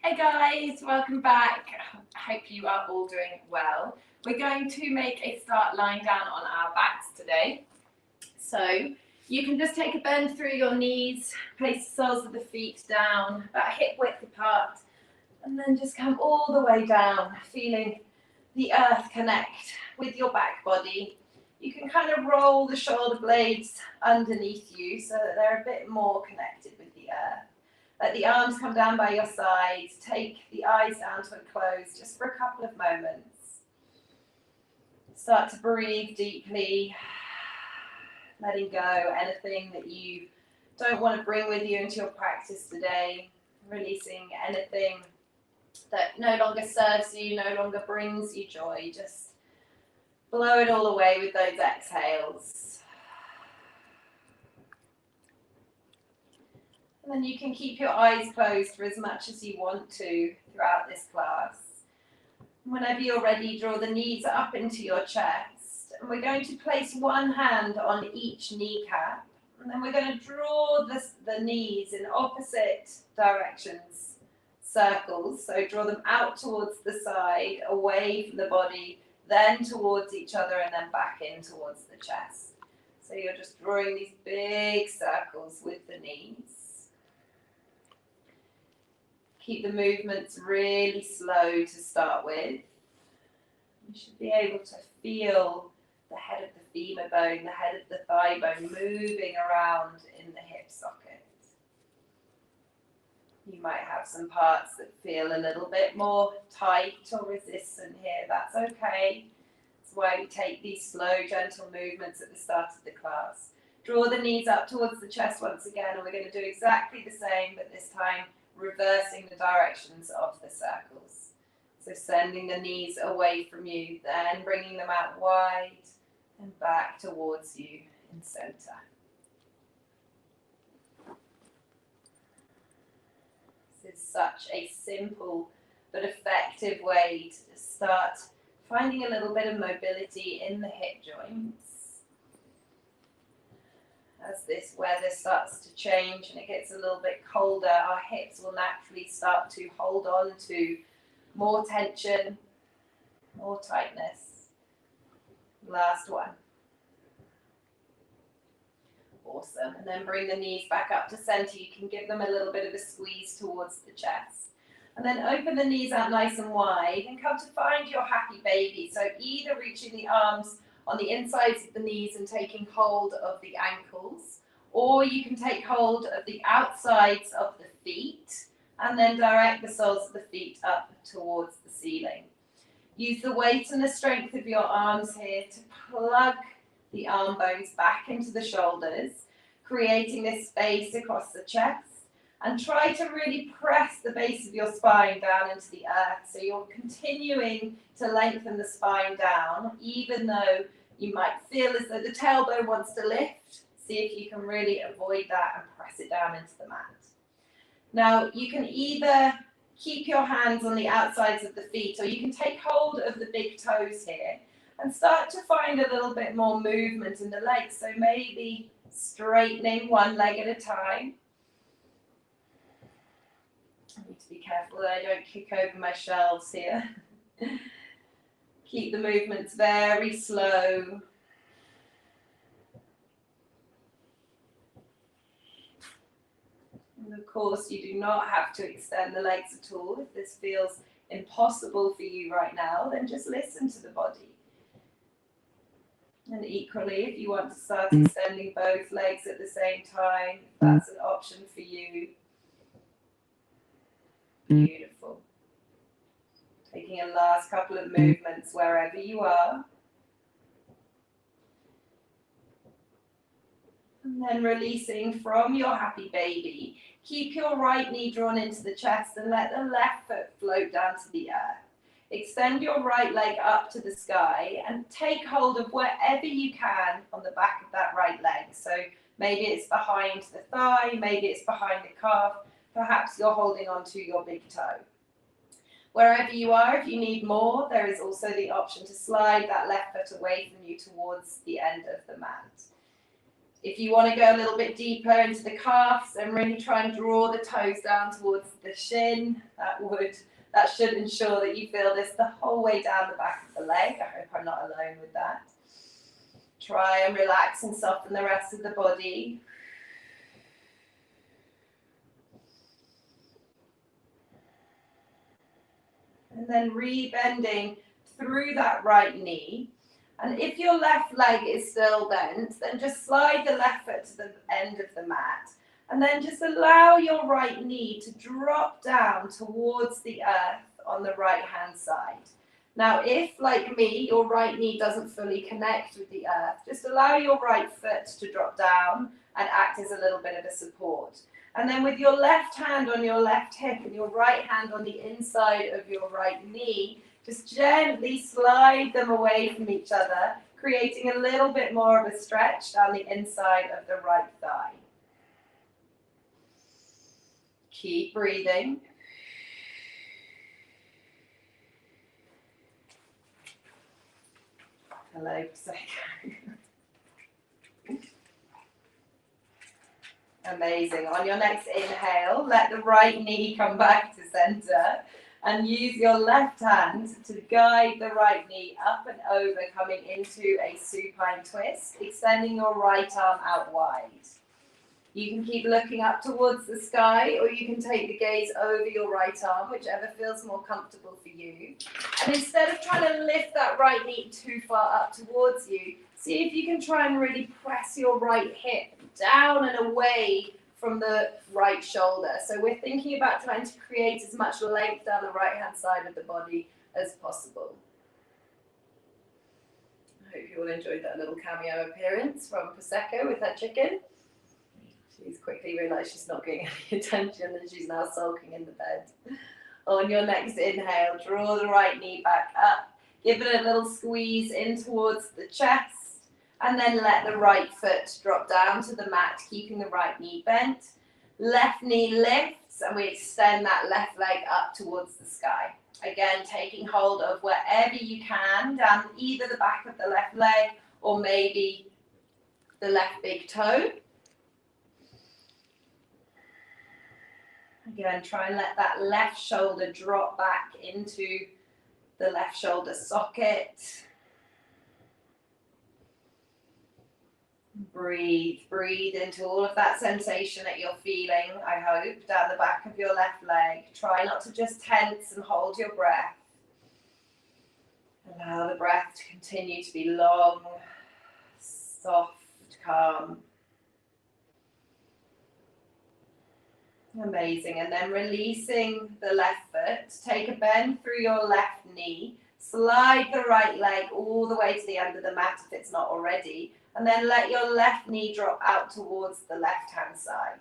Hey guys, welcome back. I hope you are all doing well. We're going to make a start lying down on our backs today. So you can just take a bend through your knees, place the soles of the feet down, about hip width apart, and then just come all the way down, feeling the earth connect with your back body. You can kind of roll the shoulder blades underneath you so that they're a bit more connected with the earth. Let the arms come down by your sides. Take the eyes down to a close just for a couple of moments. Start to breathe deeply, letting go anything that you don't want to bring with you into your practice today. Releasing anything that no longer serves you, no longer brings you joy. Just blow it all away with those exhales. And then you can keep your eyes closed for as much as you want to throughout this class. Whenever you're ready, draw the knees up into your chest. And we're going to place one hand on each kneecap. And then we're going to draw the knees in opposite directions, circles. So draw them out towards the side, away from the body, then towards each other, and then back in towards the chest. So you're just drawing these big circles with the knees. Keep the movements really slow to start with. You should be able to feel the head of the femur bone, the head of the thigh bone moving around in the hip socket. You might have some parts that feel a little bit more tight or resistant here. That's okay. That's why we take these slow, gentle movements at the start of the class. Draw the knees up towards the chest once again, and we're going to do exactly the same, but this time reversing the directions of the circles. So sending the knees away from you, then bringing them out wide and back towards you in center. This is such a simple but effective way to start finding a little bit of mobility in the hip joints. As this weather starts to change and it gets a little bit colder, our hips will naturally start to hold on to more tension, more tightness. Last one. Awesome. And then bring the knees back up to center. You can give them a little bit of a squeeze towards the chest. And then open the knees out nice and wide and come to find your happy baby. So either reaching the arms on the insides of the knees and taking hold of the ankles, or you can take hold of the outsides of the feet and then direct the soles of the feet up towards the ceiling. Use the weight and the strength of your arms here to plug the arm bones back into the shoulders, creating this space across the chest, and try to really press the base of your spine down into the earth. So you're continuing to lengthen the spine down, even though you might feel as though the tailbone wants to lift. See if you can really avoid that and press it down into the mat. Now, you can either keep your hands on the outsides of the feet, or you can take hold of the big toes here and start to find a little bit more movement in the legs. So maybe straightening one leg at a time. I need to be careful that I don't kick over my shelves here. Keep the movements very slow. And of course, you do not have to extend the legs at all. If this feels impossible for you right now, then just listen to the body. And equally, if you want to start extending both legs at the same time, if that's an option for you. Beautiful. Taking a last couple of movements wherever you are. And then releasing from your happy baby. Keep your right knee drawn into the chest and let the left foot float down to the earth. Extend your right leg up to the sky and take hold of wherever you can on the back of that right leg. So maybe it's behind the thigh, maybe it's behind the calf, perhaps you're holding onto your big toe. Wherever you are, if you need more, there is also the option to slide that left foot away from you towards the end of the mat. If you want to go a little bit deeper into the calves and really try and draw the toes down towards the shin, that should ensure that you feel this the whole way down the back of the leg. I hope I'm not alone with that. Try and relax and soften the rest of the body. And then rebending through that right knee. And if your left leg is still bent, then just slide the left foot to the end of the mat. And then just allow your right knee to drop down towards the earth on the right hand side. Now, if, like me, your right knee doesn't fully connect with the earth, just allow your right foot to drop down and act as a little bit of a support. And then with your left hand on your left hip and your right hand on the inside of your right knee, just gently slide them away from each other, creating a little bit more of a stretch down the inside of the right thigh. Keep breathing. Hello, Prosecco. Amazing. On your next inhale, let the right knee come back to center and use your left hand to guide the right knee up and over, coming into a supine twist, extending your right arm out wide. You can keep looking up towards the sky, or you can take the gaze over your right arm, whichever feels more comfortable for you. And instead of trying to lift that right knee too far up towards you, see if you can try and really press your right hip down and away from the right shoulder. So we're thinking about trying to create as much length down the right-hand side of the body as possible. I hope you all enjoyed that little cameo appearance from Prosecco with her chicken. She's quickly realised she's not getting any attention and she's now sulking in the bed. On your next inhale, draw the right knee back up. Give it a little squeeze in towards the chest. And then let the right foot drop down to the mat, keeping the right knee bent. Left knee lifts, and we extend that left leg up towards the sky. Again, taking hold of wherever you can, down either the back of the left leg or maybe the left big toe. Again, try and let that left shoulder drop back into the left shoulder socket. Breathe into all of that sensation that you're feeling, I hope, down the back of your left leg. Try not to just tense and hold your breath. Allow the breath to continue to be long, soft, calm. Amazing. And then releasing the left foot, take a bend through your left knee, slide the right leg all the way to the end of the mat if it's not already. And then let your left knee drop out towards the left-hand side.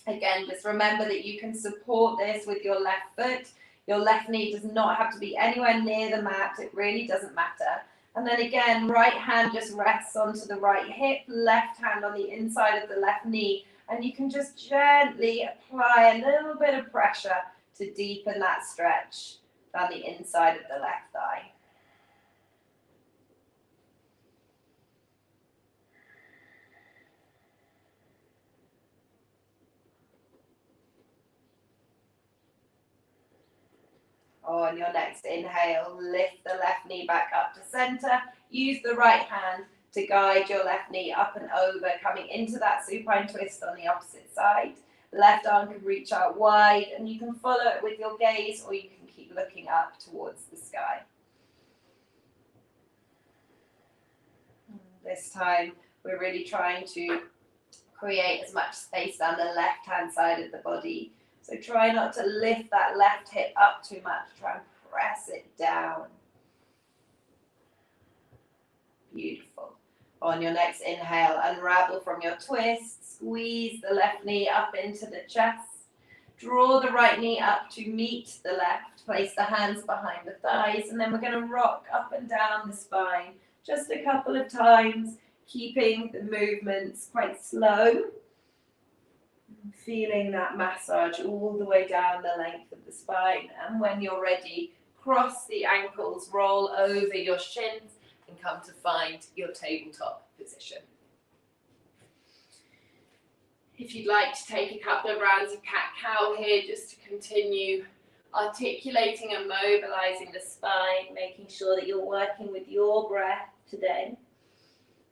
Again, just remember that you can support this with your left foot. Your left knee does not have to be anywhere near the mat. It really doesn't matter. And then again, right hand just rests onto the right hip, left hand on the inside of the left knee. And you can just gently apply a little bit of pressure to deepen that stretch down the inside of the left thigh. On your next inhale, lift the left knee back up to center. Use the right hand to guide your left knee up and over, coming into that supine twist on the opposite side. Left arm can reach out wide, and you can follow it with your gaze, or you can keep looking up towards the sky. This time, we're really trying to create as much space down the left-hand side of the body. So try not to lift that left hip up too much. Try and press it down. Beautiful. On your next inhale, unravel from your twist. Squeeze the left knee up into the chest. Draw the right knee up to meet the left. Place the hands behind the thighs. And then we're going to rock up and down the spine just a couple of times, keeping the movements quite slow. Feeling that massage all the way down the length of the spine. And when you're ready, cross the ankles, roll over your shins, and come to find your tabletop position. If you'd like to take a couple of rounds of cat-cow here, just to continue articulating and mobilizing the spine, making sure that you're working with your breath today.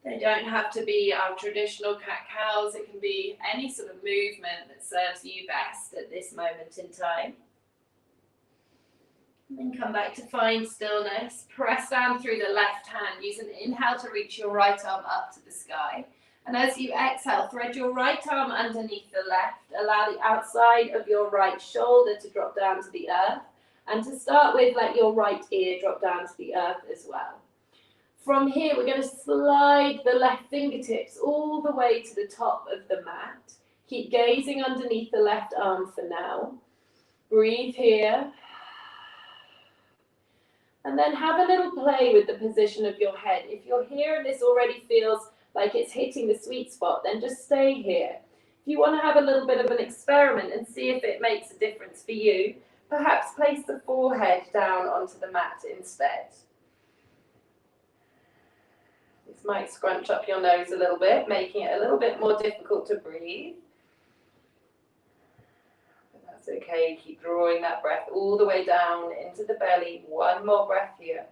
They don't have to be our traditional cat-cows. It can be any sort of movement that serves you best at this moment in time. And then come back to find stillness. Press down through the left hand. Use an inhale to reach your right arm up to the sky. And as you exhale, thread your right arm underneath the left. Allow the outside of your right shoulder to drop down to the earth. And to start with, let your right ear drop down to the earth as well. From here, we're going to slide the left fingertips all the way to the top of the mat. Keep gazing underneath the left arm for now. Breathe here. And then have a little play with the position of your head. If you're here and this already feels like it's hitting the sweet spot, then just stay here. If you want to have a little bit of an experiment and see if it makes a difference for you, perhaps place the forehead down onto the mat instead. This might scrunch up your nose a little bit, making it a little bit more difficult to breathe. But that's okay. Keep drawing that breath all the way down into the belly. One more breath here.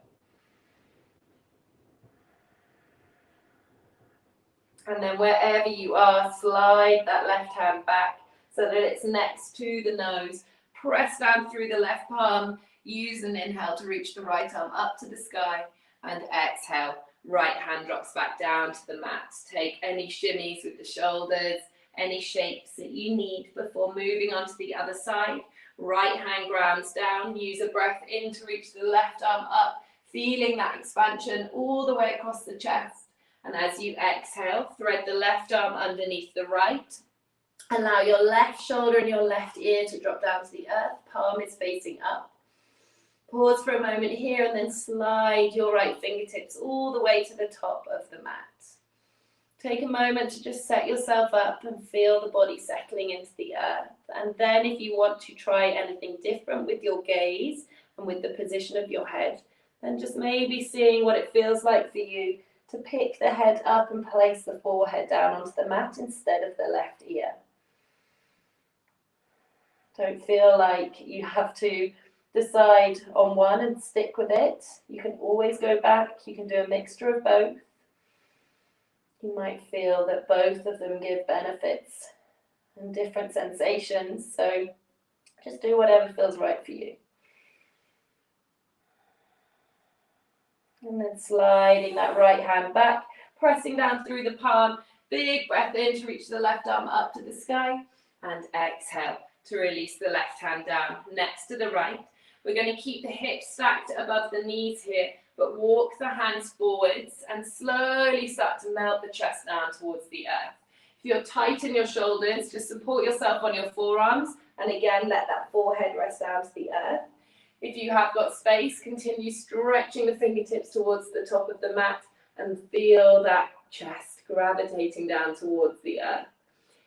And then wherever you are, slide that left hand back so that it's next to the nose. Press down through the left palm. Use an inhale to reach the right arm up to the sky. And exhale, right hand drops back down to the mat. Take any shimmies with the shoulders, any shapes that you need before moving on to the other side. Right hand grounds down. Use a breath in to reach the left arm up, feeling that expansion all the way across the chest. And as you exhale, thread the left arm underneath the right. Allow your left shoulder and your left ear to drop down to the earth. Palm is facing up. Pause for a moment here and then slide your right fingertips all the way to the top of the mat. Take a moment to just set yourself up and feel the body settling into the earth. And then if you want to try anything different with your gaze and with the position of your head, then just maybe seeing what it feels like for you to pick the head up and place the forehead down onto the mat instead of the left ear. Don't feel like you have to decide on one and stick with it. You can always go back. You can do a mixture of both. You might feel that both of them give benefits and different sensations. So just do whatever feels right for you. And then sliding that right hand back, pressing down through the palm. Big breath in to reach the left arm up to the sky. And exhale to release the left hand down next to the right. We're going to keep the hips stacked above the knees here, but walk the hands forwards and slowly start to melt the chest down towards the earth. If you're tight in your shoulders, just support yourself on your forearms. And again, let that forehead rest down to the earth. If you have got space, continue stretching the fingertips towards the top of the mat and feel that chest gravitating down towards the earth.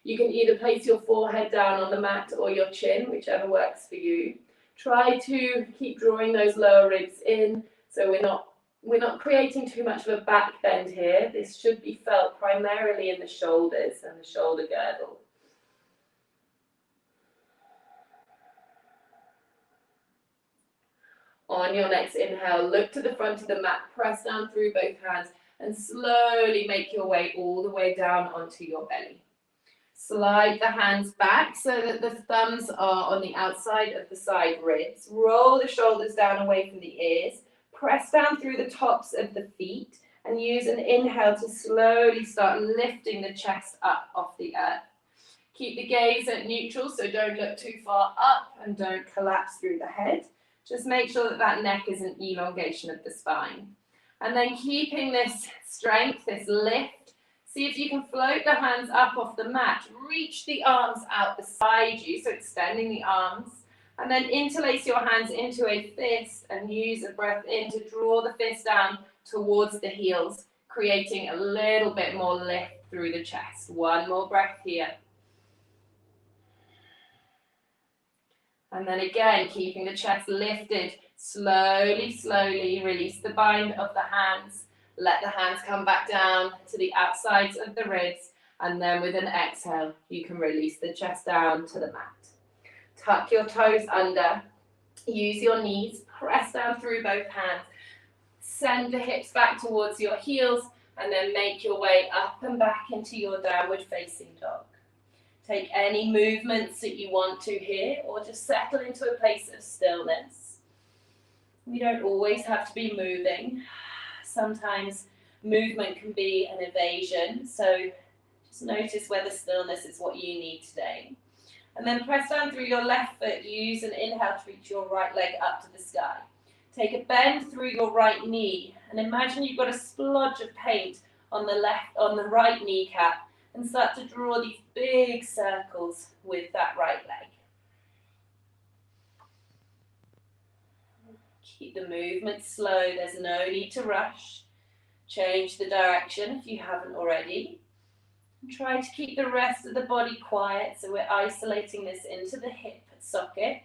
You can either place your forehead down on the mat or your chin, whichever works for you. Try to keep drawing those lower ribs in so we're not creating too much of a back bend here. This should be felt primarily in the shoulders and the shoulder girdle. On your next inhale, look to the front of the mat, press down through both hands and slowly make your way all the way down onto your belly. Slide the hands back so that the thumbs are on the outside of the side ribs. Roll the shoulders down away from the ears. Press down through the tops of the feet and use an inhale to slowly start lifting the chest up off the earth. Keep the gaze at neutral, so don't look too far up and don't collapse through the head. Just make sure that that neck is an elongation of the spine. And then keeping this strength, this lift, see if you can float the hands up off the mat. Reach the arms out beside you, so extending the arms. And then interlace your hands into a fist and use a breath in to draw the fist down towards the heels, creating a little bit more lift through the chest. One more breath here. And then again, keeping the chest lifted, slowly, slowly release the bind of the hands. Let the hands come back down to the outsides of the ribs And then with an exhale, you can release the chest down to the mat. Tuck your toes under. Use your knees. Press down through both hands. Send the hips back towards your heels. And then make your way up and back into your downward facing dog. Take any movements that you want to here, or just settle into a place of stillness. We don't always have to be moving. Sometimes movement can be an evasion, so just notice whether stillness is what you need today. And then press down through your left foot. Use an inhale to reach your right leg up to the sky. Take a bend through your right knee, and imagine you've got a splodge of paint on the right kneecap, and start to draw these big circles with that right leg. Keep the movement slow, there's no need to rush. Change the direction if you haven't already. And try to keep the rest of the body quiet, so we're isolating this into the hip socket.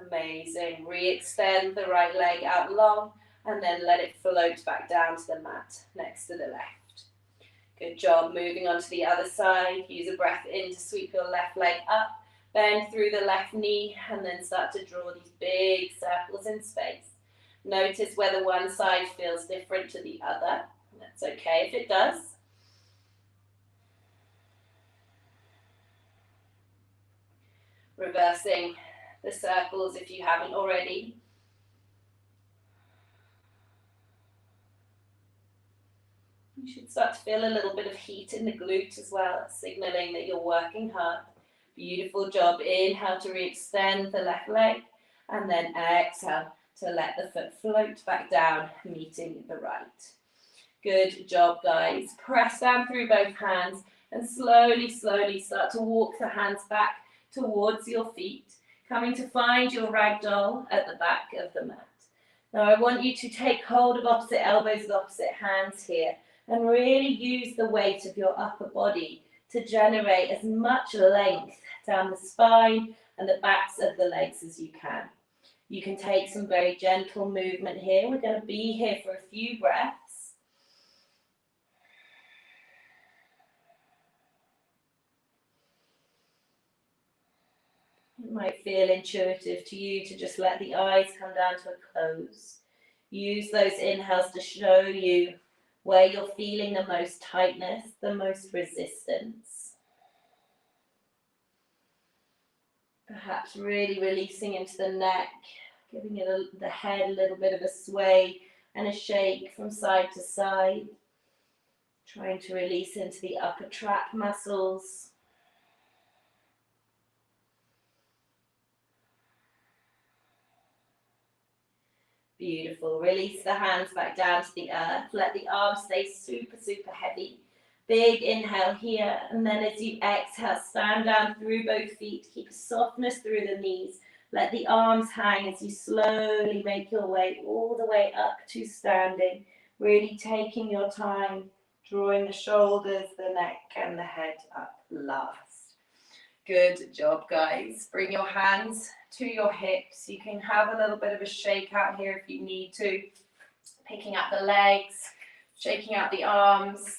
Amazing. Re-extend the right leg out long, and then let it float back down to the mat next to the left. Good job. Moving on to the other side. Use a breath in to sweep your left leg up. Bend through the left knee, and then start to draw these big circles in space. Notice whether one side feels different to the other. That's okay if it does. Reversing the circles if you haven't already. You should start to feel a little bit of heat in the glute as well, signaling that you're working hard. Beautiful job. Inhale to re-extend the left leg, and then exhale to let the foot float back down, meeting the right. Good job, guys. Press down through both hands, and slowly start to walk the hands back towards your feet, coming to find your ragdoll at the back of the mat. Now I want you to take hold of opposite elbows with opposite hands here, and really use the weight of your upper body to generate as much length down the spine and the backs of the legs as you can. You can take some very gentle movement here. We're going to be here for a few breaths. It might feel intuitive to you to just let the eyes come down to a close. Use those inhales to show you where you're feeling the most tightness, the most resistance. Perhaps really releasing into the neck, giving it the head a little bit of a sway and a shake from side to side. Trying to release into the upper trap muscles. Beautiful. Release the hands back down to the earth. Let the arms stay super heavy. Big inhale here, and then as you exhale, stand down through both feet. Keep a softness through the knees. Let the arms hang as you slowly make your way all the way up to standing. Really taking your time, drawing the shoulders, the neck, and the head up last. Good job, guys. Bring your hands to your hips. You can have a little bit of a shake out here if you need to. Picking up the legs, shaking out the arms.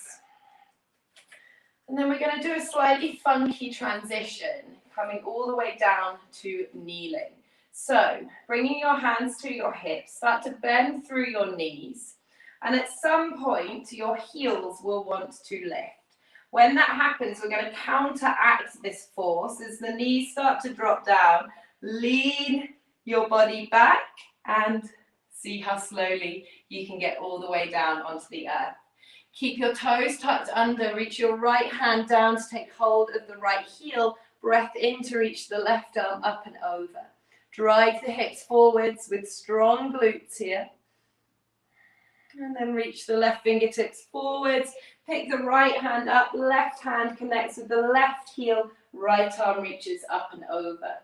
And then we're going to do a slightly funky transition, coming all the way down to kneeling. So, bringing your hands to your hips, start to bend through your knees. And at some point, your heels will want to lift. When that happens, we're going to counteract this force. As the knees start to drop down, lean your body back and see how slowly you can get all the way down onto the earth. Keep your toes tucked under, reach your right hand down to take hold of the right heel, breath in to reach the left arm up and over. Drive the hips forwards with strong glutes here. And then reach the left fingertips forwards, pick the right hand up, left hand connects with the left heel, right arm reaches up and over.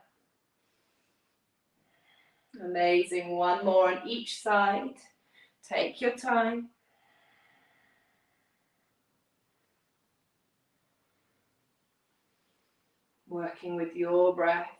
Amazing, one more on each side. Take your time. Working with your breath.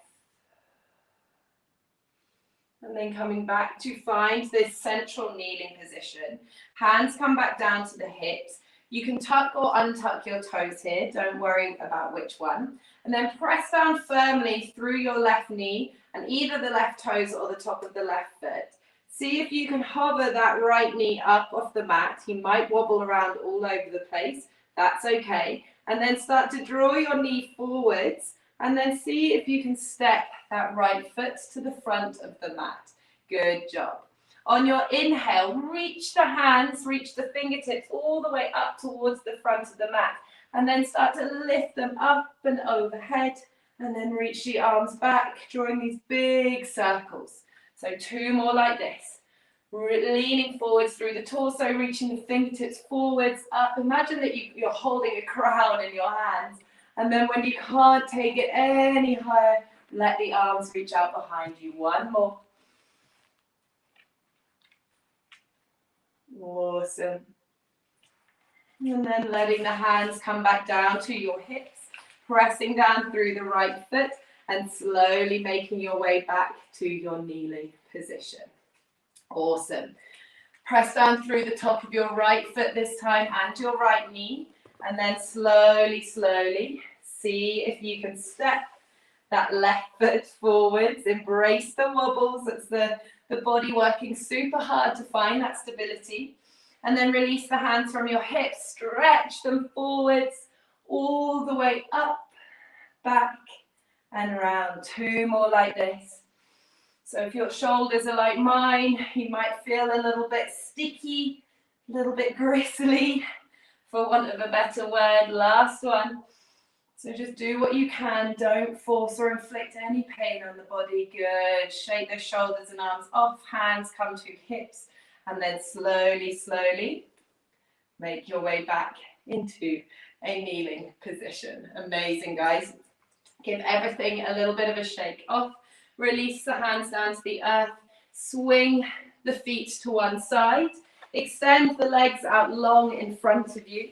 And then coming back to find this central kneeling position. Hands come back down to the hips. You can tuck or untuck your toes here. Don't worry about which one. And then press down firmly through your left knee and either the left toes or the top of the left foot. See if you can hover that right knee up off the mat. You might wobble around all over the place. That's okay. And then start to draw your knee forwards and then see if you can step that right foot to the front of the mat. Good job. On your inhale, reach the hands, reach the fingertips all the way up towards the front of the mat. And then start to lift them up and overhead. And then reach the arms back, drawing these big circles. So 2 more like this. Leaning forwards through the torso, reaching the fingertips forwards, up. Imagine that you're holding a crown in your hands. And then when you can't take it any higher, let the arms reach out behind you. 1 more. Awesome. And then letting the hands come back down to your hips, pressing down through the right foot and slowly making your way back to your kneeling position. Awesome. Press down through the top of your right foot this time and your right knee. And then slowly, slowly, see if you can step that left foot forwards. Embrace the wobbles. That's the body working super hard to find that stability. And then release the hands from your hips. Stretch them forwards, all the way up, back, and around. 2 more like this. So if your shoulders are like mine, you might feel a little bit sticky, a little bit gristly, for want of a better word. Last one. So just do what you can. Don't force or inflict any pain on the body. Good. Shake those shoulders and arms off. Hands come to hips. And then slowly, slowly make your way back into a kneeling position. Amazing, guys. Give everything a little bit of a shake off. Release the hands down to the earth. Swing the feet to one side. Extend the legs out long in front of you.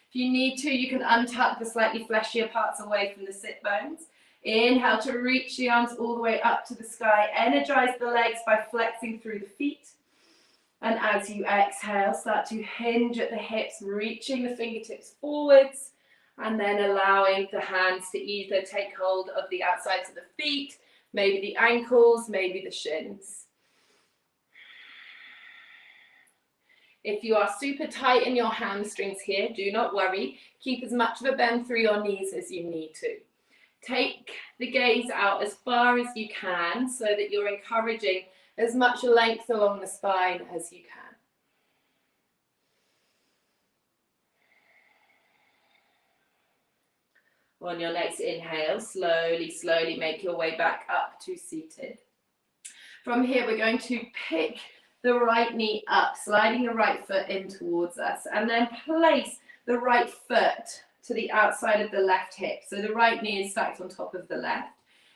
If you need to, you can untuck the slightly fleshier parts away from the sit bones. Inhale to reach the arms all the way up to the sky. Energize the legs by flexing through the feet. And as you exhale, start to hinge at the hips, reaching the fingertips forwards, and then allowing the hands to either take hold of the outsides of the feet, maybe the ankles, maybe the shins. If you are super tight in your hamstrings here, do not worry. Keep as much of a bend through your knees as you need to. Take the gaze out as far as you can so that you're encouraging as much length along the spine as you can. On your next inhale, slowly, slowly make your way back up to seated. From here, we're going to pick the right knee up, sliding the right foot in towards us, and then place the right foot to the outside of the left hip. So the right knee is stacked on top of the left.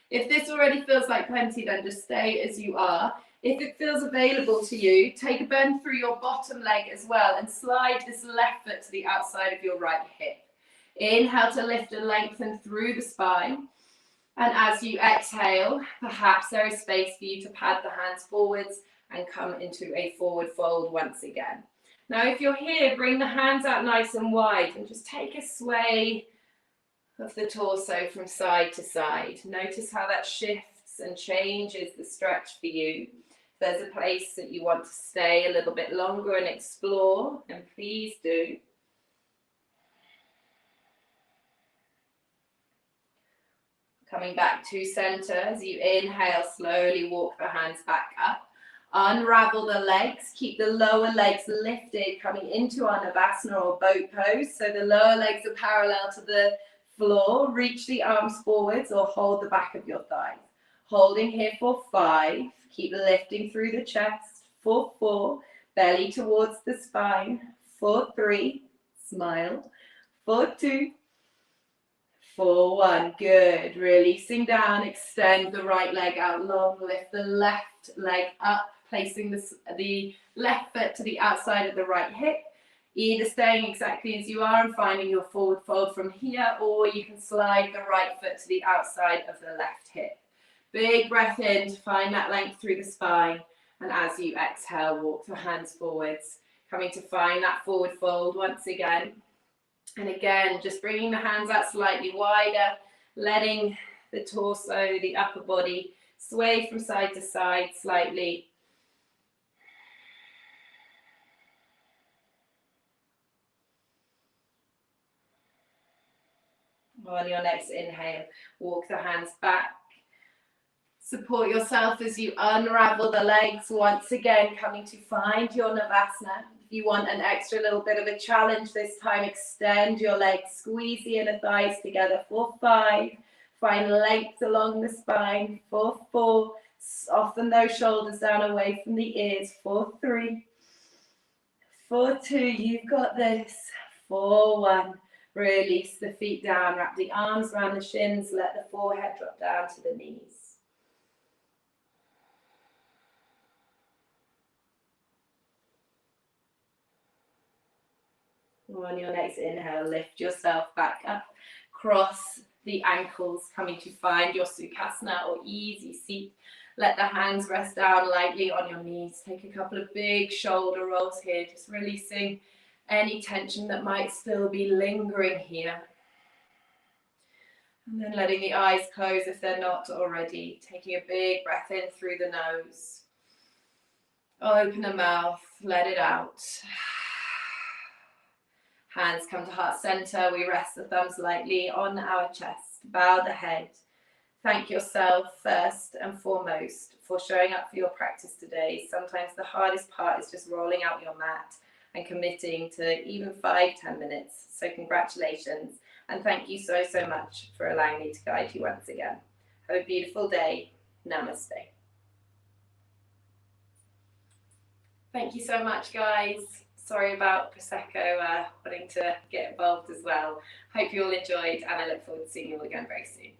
If this already feels like plenty, then just stay as you are. If it feels available to you, take a bend through your bottom leg as well and slide this left foot to the outside of your right hip. Inhale to lift and lengthen through the spine. And as you exhale, perhaps there is space for you to pad the hands forwards and come into a forward fold once again. Now, if you're here, bring the hands out nice and wide and just take a sway of the torso from side to side. Notice how that shifts and changes the stretch for you. If there's a place that you want to stay a little bit longer and explore, then please do. Coming back to center, as you inhale, slowly walk the hands back up. Unravel the legs, keep the lower legs lifted, coming into our Navasana or boat pose. So the lower legs are parallel to the floor. Reach the arms forwards or hold the back of your thighs. Holding here for 5. Keep lifting through the chest. For 4, belly towards the spine. For 3, smile. For 2, for 1, good. Releasing down, extend the right leg out long, lift the left leg up, placing the left foot to the outside of the right hip, either staying exactly as you are and finding your forward fold from here, or you can slide the right foot to the outside of the left hip. Big breath in to find that length through the spine. And as you exhale, walk the hands forwards, coming to find that forward fold once again. And again, just bringing the hands out slightly wider, letting the torso, the upper body sway from side to side slightly. On your next inhale, walk the hands back. Support yourself as you unravel the legs, once again coming to find your Navasana. If you want an extra little bit of a challenge this time, extend your legs, squeeze the inner thighs together for 5. Find length along the spine for 4. Soften those shoulders down away from the ears for 3. For 2, you've got this. For 1. Release the feet down, wrap the arms around the shins, let the forehead drop down to the knees. On your next inhale, lift yourself back up, cross the ankles, coming to find your Sukhasana or easy seat. Let the hands rest down lightly on your knees. Take a couple of big shoulder rolls here, just releasing any tension that might still be lingering here. And then letting the eyes close if they're not already. Taking a big breath in through the nose. Open the mouth, let it out. Hands come to heart center. We rest the thumbs lightly on our chest. Bow the head. Thank yourself first and foremost for showing up for your practice today. Sometimes the hardest part is just rolling out your mat and committing to even 5-10 minutes. So congratulations. And thank you so, so much for allowing me to guide you once again. Have a beautiful day. Namaste. Thank you so much, guys. Sorry about Prosecco wanting to get involved as well. Hope you all enjoyed, and I look forward to seeing you all again very soon.